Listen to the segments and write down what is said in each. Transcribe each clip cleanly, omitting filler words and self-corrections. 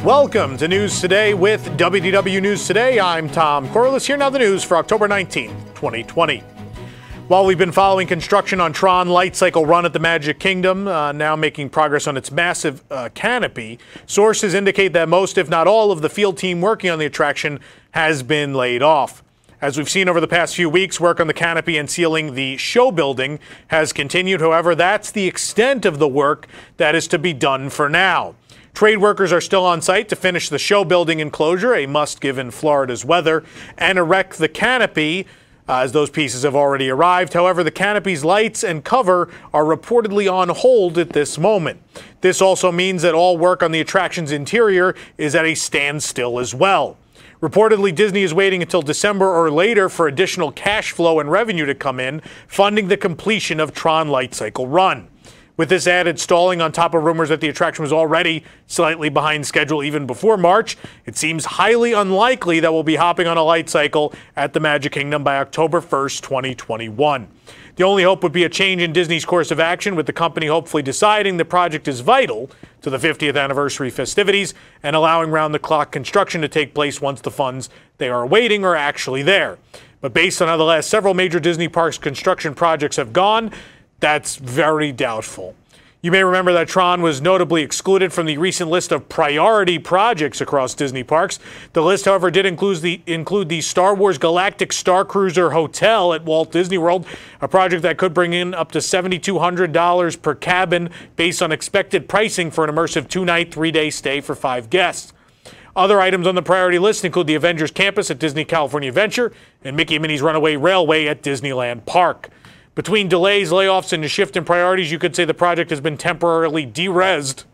Welcome to News Today with WDW News Today. I'm Tom Corliss. Here now the news for October 19, 2020. While we've been following construction on Tron Light Cycle Run at the Magic Kingdom, now making progress on its massive canopy, sources indicate that most, if not all, of the field team working on the attraction has been laid off. As we've seen over the past few weeks, work on the canopy and sealing the show building has continued. However, that's the extent of the work that is to be done for now. Trade workers are still on site to finish the show building enclosure, a must given Florida's weather, and erect the canopy, as those pieces have already arrived. However, the canopy's lights and cover are reportedly on hold at this moment. This also means that all work on the attraction's interior is at a standstill as well. Reportedly, Disney is waiting until December or later for additional cash flow and revenue to come in, funding the completion of Tron Light Cycle Run. With this added stalling on top of rumors that the attraction was already slightly behind schedule even before March, it seems highly unlikely that we'll be hopping on a light cycle at the Magic Kingdom by October 1st, 2021. The only hope would be a change in Disney's course of action, with the company hopefully deciding the project is vital to the 50th anniversary festivities and allowing round-the-clock construction to take place once the funds they are awaiting are actually there. But based on how the last several major Disney parks construction projects have gone, that's very doubtful. You may remember that Tron was notably excluded from the recent list of priority projects across Disney parks. The list, however, did include the Star Wars Galactic Star Cruiser Hotel at Walt Disney World, a project that could bring in up to $7,200 per cabin based on expected pricing for an immersive 2-night, 3-day stay for 5 guests. Other items on the priority list include the Avengers Campus at Disney California Adventure and Mickey and Minnie's Runaway Railway at Disneyland Park. Between delays, layoffs, and a shift in priorities, you could say the project has been temporarily de-resed.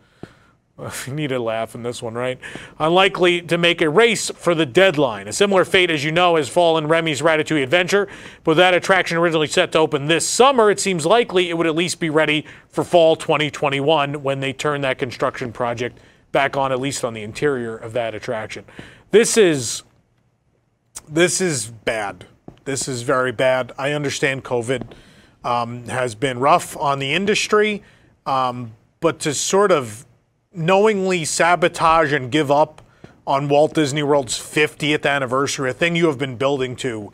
You need a laugh in this one, right? Unlikely to make a race for the deadline. A similar fate, as you know, has fallen Remy's Ratatouille Adventure. But with that attraction originally set to open this summer, it seems likely it would at least be ready for fall 2021 when they turn that construction project back on, at least on the interior of that attraction. This is bad. This is very bad. I understand COVID has been rough on the industry, but to sort of knowingly sabotage and give up on Walt Disney World's 50th anniversary, a thing you have been building to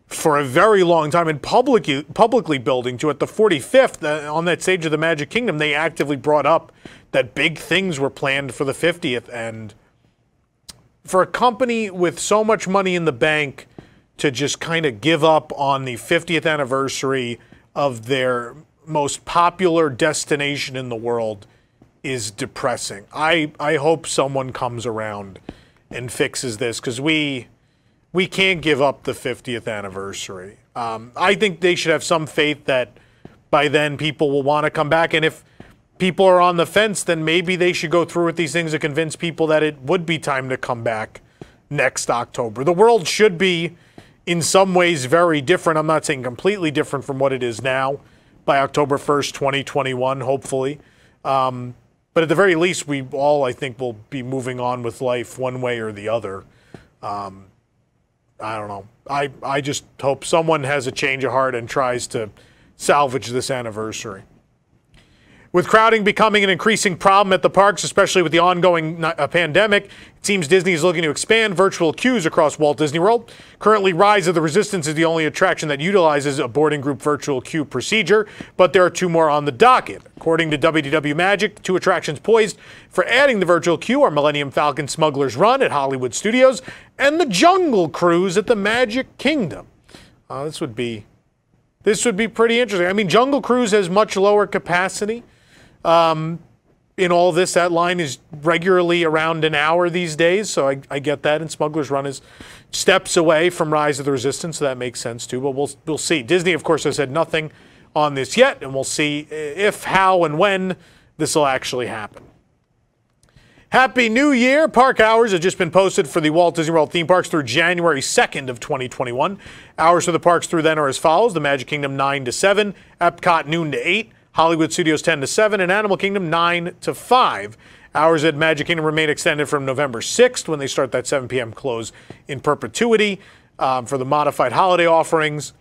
for a very long time and publicly building to, at the 45th, on that stage of the Magic Kingdom, they actively brought up that big things were planned for the 50th. And for a company with so much money in the bank to just kind of give up on the 50th anniversary of their most popular destination in the world is depressing. I hope someone comes around and fixes this, because we can't give up the 50th anniversary. I think they should have some faith that by then people will want to come back, and if people are on the fence, then maybe they should go through with these things to convince people that it would be time to come back next October. The world should be, in some ways, very different. I'm not saying completely different from what it is now by October 1st, 2021, hopefully. But at the very least, we all, I think, will be moving on with life one way or the other. I don't know. I just hope someone has a change of heart and tries to salvage this anniversary. With crowding becoming an increasing problem at the parks, especially with the ongoing pandemic, it seems Disney is looking to expand virtual queues across Walt Disney World. Currently, Rise of the Resistance is the only attraction that utilizes a boarding group virtual queue procedure, but there are 2 more on the docket. According to WDW Magic, the 2 attractions poised for adding the virtual queue are Millennium Falcon Smuggler's Run at Hollywood Studios and the Jungle Cruise at the Magic Kingdom. This would be pretty interesting. I mean, Jungle Cruise has much lower capacity. In all this, that line is regularly around an hour these days, so I get that. And Smuggler's Run is steps away from Rise of the Resistance, so that makes sense too. But we'll see. Disney, of course, has said nothing on this yet, and we'll see if, how, and when this will actually happen. Happy New Year! Park hours have just been posted for the Walt Disney World theme parks through January 2nd of 2021. Hours for the parks through then are as follows: the Magic Kingdom 9 to 7, Epcot noon to 8, Hollywood Studios 10 to 7, and Animal Kingdom 9 to 5. Hours at Magic Kingdom remain extended from November 6th, when they start that 7 p.m. close in perpetuity for the modified holiday offerings.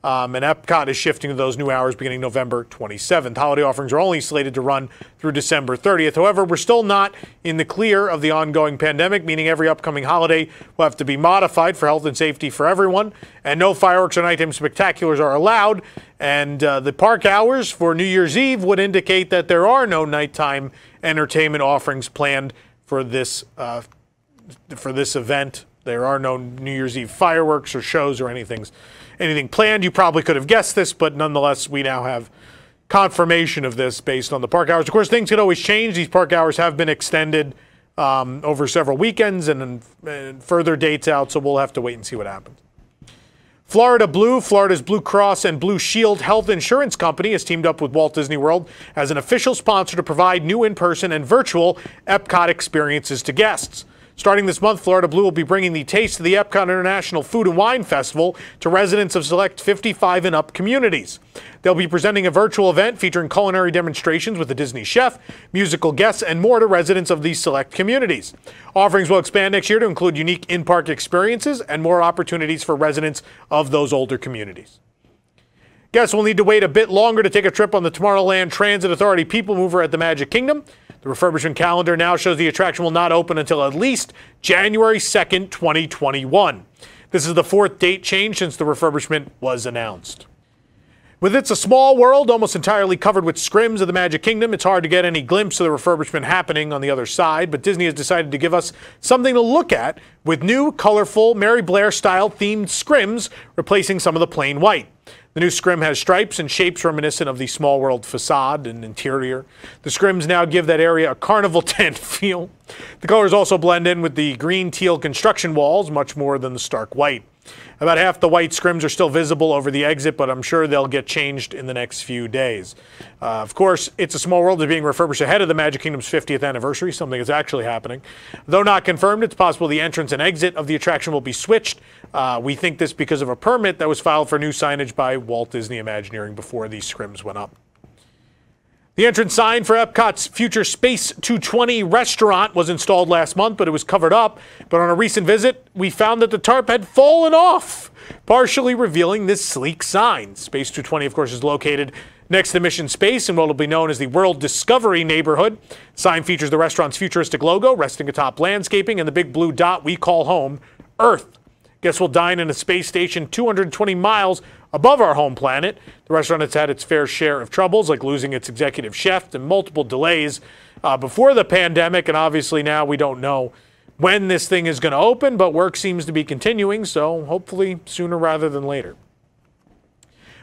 And Epcot is shifting to those new hours beginning November 27th. Holiday offerings are only slated to run through December 30th. However, we're still not in the clear of the ongoing pandemic, meaning every upcoming holiday will have to be modified for health and safety for everyone. And no fireworks or nighttime spectaculars are allowed. And the park hours for New Year's Eve would indicate that there are no nighttime entertainment offerings planned for this event. There are no New Year's Eve fireworks or shows or anything planned. You probably could have guessed this, but nonetheless, we now have confirmation of this based on the park hours. Of course, things can always change. These park hours have been extended over several weekends and further dates out, so we'll have to wait and see what happens. Florida Blue, Florida's Blue Cross and Blue Shield health insurance company, has teamed up with Walt Disney World as an official sponsor to provide new in-person and virtual Epcot experiences to guests. Starting this month, Florida Blue will be bringing the Taste of the Epcot International Food and Wine Festival to residents of select 55 and up communities. They'll be presenting a virtual event featuring culinary demonstrations with a Disney chef, musical guests, and more to residents of these select communities. Offerings will expand next year to include unique in-park experiences and more opportunities for residents of those older communities. Guests will need to wait a bit longer to take a trip on the Tomorrowland Transit Authority People Mover at the Magic Kingdom. The refurbishment calendar now shows the attraction will not open until at least January 2nd, 2021. This is the fourth date change since the refurbishment was announced. With It's a Small World almost entirely covered with scrims of the Magic Kingdom, it's hard to get any glimpse of the refurbishment happening on the other side, but Disney has decided to give us something to look at with new, colorful, Mary Blair-style themed scrims replacing some of the plain white. The new scrim has stripes and shapes reminiscent of the Small World facade and interior. The scrims now give that area a carnival tent feel. The colors also blend in with the green teal construction walls much more than the stark white. About half the white scrims are still visible over the exit, but I'm sure they'll get changed in the next few days. Of course, It's a Small World is being refurbished ahead of the Magic Kingdom's 50th anniversary, something that's actually happening. Though not confirmed, it's possible the entrance and exit of the attraction will be switched. We think this because of a permit that was filed for new signage by Walt Disney Imagineering before these scrims went up. The entrance sign for Epcot's future Space 220 restaurant was installed last month, but it was covered up. But on a recent visit, we found that the tarp had fallen off, partially revealing this sleek sign. Space 220, of course, is located next to Mission Space in what will be known as the World Discovery neighborhood. The sign features the restaurant's futuristic logo resting atop landscaping and the big blue dot we call home, Earth. Guests will dine in a space station 220 miles above our home planet. The restaurant has had its fair share of troubles, like losing its executive chef and multiple delays before the pandemic, and obviously now we don't know when this thing is going to open, but work seems to be continuing, so hopefully sooner rather than later.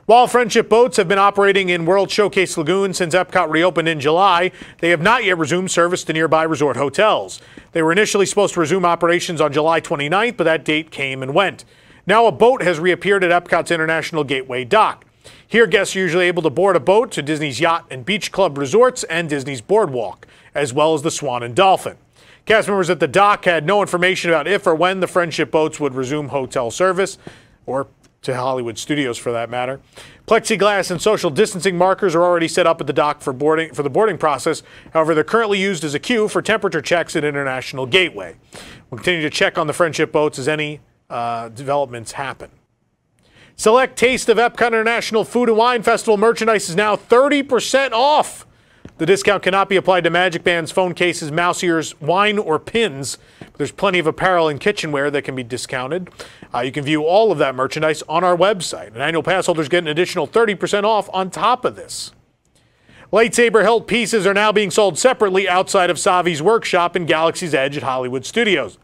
While Friendship boats have been operating in World Showcase Lagoon since Epcot reopened in July, they have not yet resumed service to nearby resort hotels. They were initially supposed to resume operations on July 29th, but that date came and went. Now a boat has reappeared at Epcot's International Gateway dock. Here, guests are usually able to board a boat to Disney's Yacht and Beach Club resorts and Disney's Boardwalk, as well as the Swan and Dolphin. Cast members at the dock had no information about if or when the Friendship boats would resume hotel service, or to Hollywood Studios for that matter. Plexiglass and social distancing markers are already set up at the dock for the boarding process. However, they're currently used as a queue for temperature checks at International Gateway. We'll continue to check on the Friendship boats as any developments happen. Select Taste of Epcot International Food and Wine Festival merchandise is now 30% off. The discount cannot be applied to Magic Bands, phone cases, mouse ears, wine, or pins. But there's plenty of apparel and kitchenware that can be discounted. You can view all of that merchandise on our website. And annual pass holders get an additional 30% off on top of this. Lightsaber hilt pieces are now being sold separately outside of Savi's workshop in Galaxy's Edge at Hollywood Studios.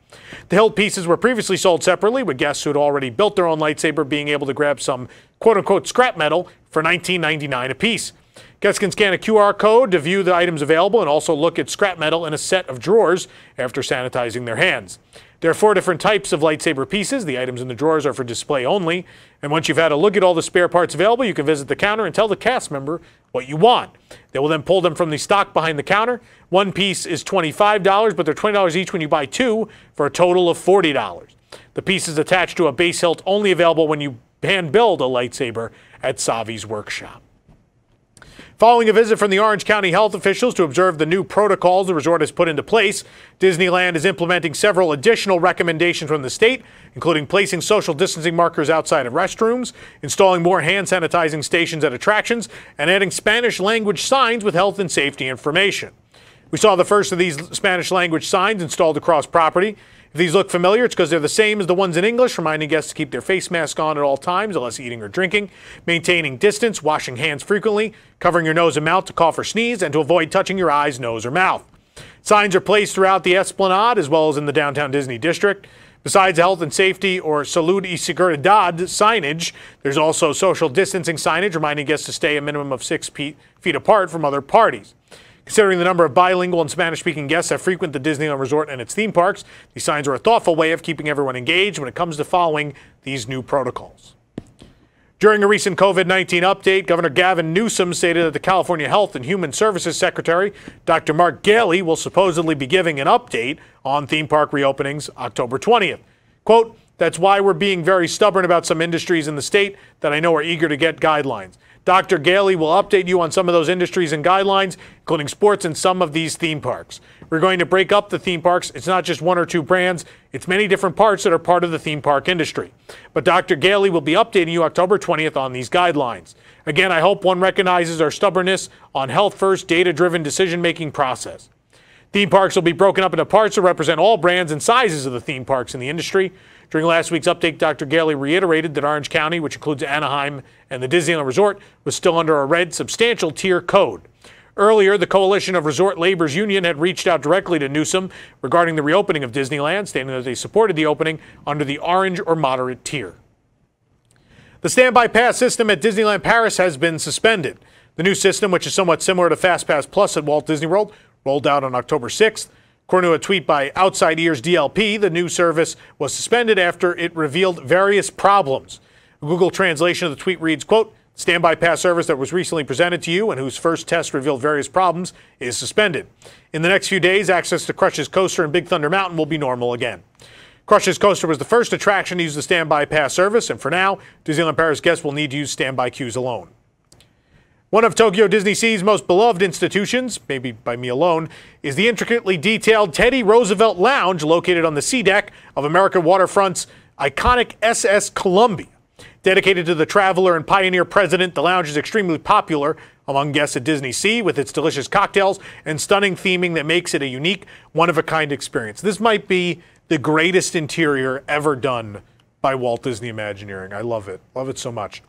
The hilt pieces were previously sold separately, with guests who had already built their own lightsaber being able to grab some quote-unquote scrap metal for $19.99 a piece. Guests can scan a QR code to view the items available and also look at scrap metal in a set of drawers after sanitizing their hands. There are 4 different types of lightsaber pieces. The items in the drawers are for display only. And once you've had a look at all the spare parts available, you can visit the counter and tell the cast member what you want. They will then pull them from the stock behind the counter. One piece is $25, but they're $20 each when you buy 2 for a total of $40. The piece is attached to a base hilt only available when you hand build a lightsaber at Savi's workshop. Following a visit from the Orange County health officials to observe the new protocols the resort has put into place, Disneyland is implementing several additional recommendations from the state, including placing social distancing markers outside of restrooms, installing more hand sanitizing stations at attractions, and adding Spanish language signs with health and safety information. We saw the first of these Spanish language signs installed across property. If these look familiar, it's because they're the same as the ones in English, reminding guests to keep their face mask on at all times, unless eating or drinking, maintaining distance, washing hands frequently, covering your nose and mouth to cough or sneeze, and to avoid touching your eyes, nose, or mouth. Signs are placed throughout the Esplanade, as well as in the downtown Disney district. Besides health and safety or Salud y Seguridad signage, there's also social distancing signage, reminding guests to stay a minimum of 6 feet apart from other parties. Considering the number of bilingual and Spanish-speaking guests that frequent the Disneyland Resort and its theme parks, these signs are a thoughtful way of keeping everyone engaged when it comes to following these new protocols. During a recent COVID-19 update, Governor Gavin Newsom stated that the California Health and Human Services Secretary, Dr. Mark Ghaly, will supposedly be giving an update on theme park reopenings October 20th. Quote, "That's why we're being very stubborn about some industries in the state that I know are eager to get guidelines. Dr. Ghaly will update you on some of those industries and guidelines, including sports and some of these theme parks. We're going to break up the theme parks. It's not just one or two brands. It's many different parts that are part of the theme park industry. But Dr. Ghaly will be updating you October 20th on these guidelines. Again, I hope one recognizes our stubbornness on health-first, data-driven decision-making process. Theme parks will be broken up into parts to represent all brands and sizes of the theme parks in the industry. During last week's update, Dr. Ghaly reiterated that Orange County, which includes Anaheim and the Disneyland Resort, was still under a red substantial tier code. Earlier, the Coalition of Resort Labor's Union had reached out directly to Newsom regarding the reopening of Disneyland, stating that they supported the opening under the orange or moderate tier. The standby pass system at Disneyland Paris has been suspended. The new system, which is somewhat similar to FastPass Plus at Walt Disney World, rolled out on October 6th. According to a tweet by Outside Ears DLP, the new service was suspended after it revealed various problems. A Google translation of the tweet reads, quote, "Standby pass service that was recently presented to you and whose first test revealed various problems is suspended. In the next few days, access to Crush's Coaster and Big Thunder Mountain will be normal again." Crush's Coaster was the first attraction to use the standby pass service, and for now, Disneyland Paris guests will need to use standby queues alone. One of Tokyo DisneySea's most beloved institutions, maybe by me alone, is the intricately detailed Teddy Roosevelt Lounge located on the sea deck of American Waterfront's iconic SS Columbia. Dedicated to the traveler and pioneer president, the lounge is extremely popular among guests at DisneySea with its delicious cocktails and stunning theming that makes it a unique, one-of-a-kind experience. This might be the greatest interior ever done by Walt Disney Imagineering. I love it. Love it so much.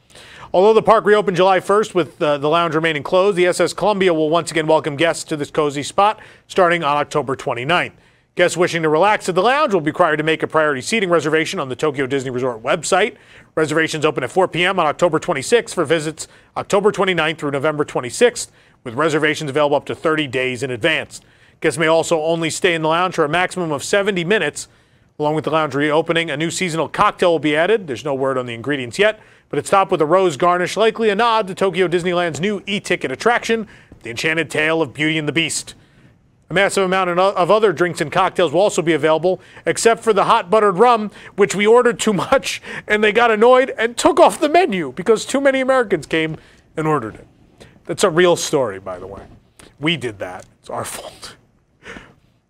Although the park reopened July 1st with the lounge remaining closed, the SS Columbia will once again welcome guests to this cozy spot starting on October 29th. Guests wishing to relax at the lounge will be required to make a priority seating reservation on the Tokyo Disney Resort website. Reservations open at 4 p.m. on October 26th for visits October 29th through November 26th, with reservations available up to 30 days in advance. Guests may also only stay in the lounge for a maximum of 70 minutes. Along with the lounge reopening, a new seasonal cocktail will be added. There's no word on the ingredients yet, but it's topped with a rose garnish, likely a nod to Tokyo Disneyland's new e-ticket attraction, The Enchanted Tale of Beauty and the Beast. A massive amount of other drinks and cocktails will also be available, except for the hot buttered rum, which we ordered too much, and they got annoyed and took off the menu because too many Americans came and ordered it. That's a real story, by the way. We did that. It's our fault.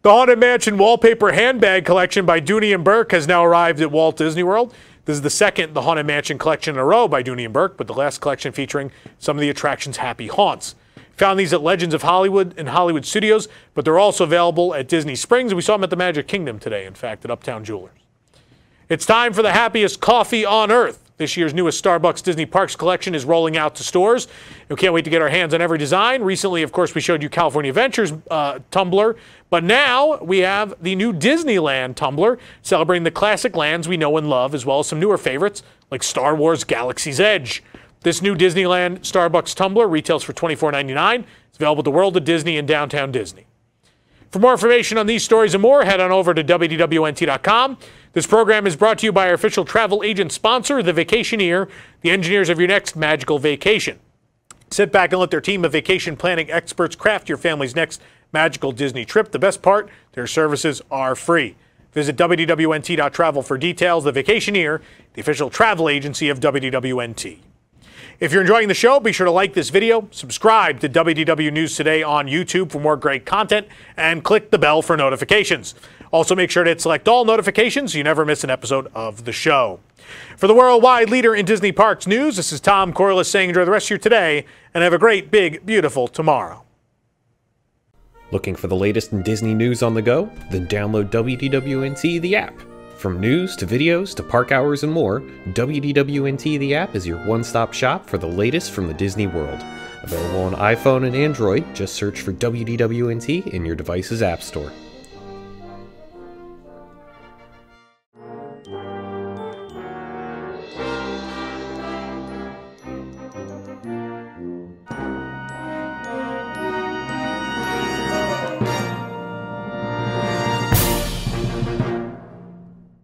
The Haunted Mansion Wallpaper Handbag Collection by Dooney & Bourke has now arrived at Walt Disney World. This is the second The Haunted Mansion collection in a row by Dooney & Bourke, but the last collection featuring some of the attraction's happy haunts. Found these at Legends of Hollywood and Hollywood Studios, but they're also available at Disney Springs. We saw them at the Magic Kingdom today, in fact, at Uptown Jewelers. It's time for the happiest coffee on earth. This year's newest Starbucks Disney Parks collection is rolling out to stores. We can't wait to get our hands on every design. Recently, of course, we showed you California Adventures tumbler, but now we have the new Disneyland tumbler, celebrating the classic lands we know and love, as well as some newer favorites like Star Wars Galaxy's Edge. This new Disneyland Starbucks tumbler retails for $24.99. It's available at the World of Disney in downtown Disney. For more information on these stories and more, head on over to WDWNT.com. This program is brought to you by our official travel agent sponsor, The Vacationeer, the engineers of your next magical vacation. Sit back and let their team of vacation planning experts craft your family's next magical Disney trip. The best part, their services are free. Visit WDWNT.travel for details. The Vacationeer, the official travel agency of WDWNT. If you're enjoying the show, be sure to like this video, subscribe to WDW News Today on YouTube for more great content, and click the bell for notifications. Also, make sure to hit select all notifications so you never miss an episode of the show. For the worldwide leader in Disney Parks news, this is Tom Corliss saying enjoy the rest of your today and have a great, big, beautiful tomorrow. Looking for the latest in Disney news on the go? Then download WDWNT the app. From news to videos to park hours and more, WDWNT the app is your one-stop shop for the latest from the Disney world. Available on iPhone and Android, just search for WDWNT in your device's app store.